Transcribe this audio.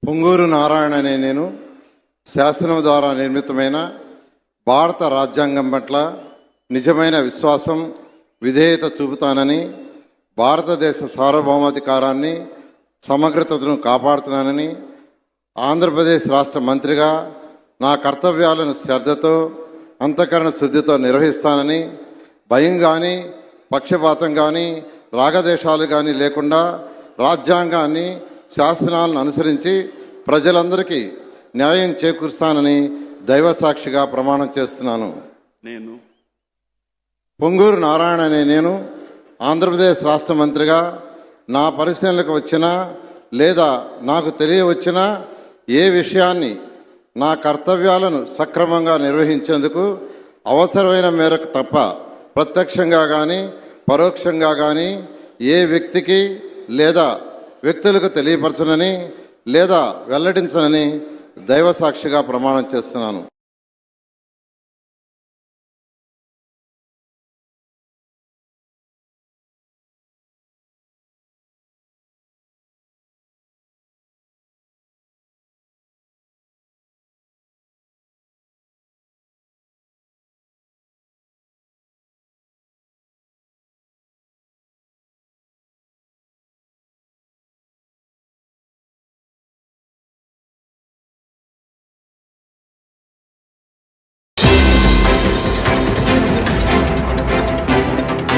పొంగూరు నారాయణ అనే నేను శాసనం ద్వారా నిర్మితమైన భారత రాజ్యాంగం పట్ల నిజమైన విశ్వాసం, విధేయత చూపుతానని, భారతదేశ సార్వభౌమాధికారాన్ని, సమగ్రతను కాపాడుతున్నానని, ఆంధ్రప్రదేశ్ రాష్ట్ర మంత్రిగా నా కర్తవ్యాలను శ్రద్ధతో, అంతఃకరణ శుద్ధితో నిర్వహిస్తానని, భయం కానీ, పక్షపాతం కానీ, రాగదేశాలు కానీ లేకుండా రాజ్యాంగాన్ని, శాసనాలను అనుసరించి ప్రజలందరికీ న్యాయం చేకూరుస్తానని దైవసాక్షిగా ప్రమాణం చేస్తున్నాను. నేను పొంగూరు నారాయణ అనే నేను ఆంధ్రప్రదేశ్ రాష్ట్ర మంత్రిగా నా పరిశీలనకు వచ్చినా లేదా నాకు తెలియవచ్చినా ఏ విషయాన్ని నా కర్తవ్యాలను సక్రమంగా నిర్వహించేందుకు అవసరమైన మేరకు తప్ప ప్రత్యక్షంగా కానీ పరోక్షంగా కానీ ఏ వ్యక్తికి లేదా వ్యక్తులకు తెలియపరచనని లేదా వెల్లడించనని దైవసాక్షిగా ప్రమాణం చేస్తున్నాను.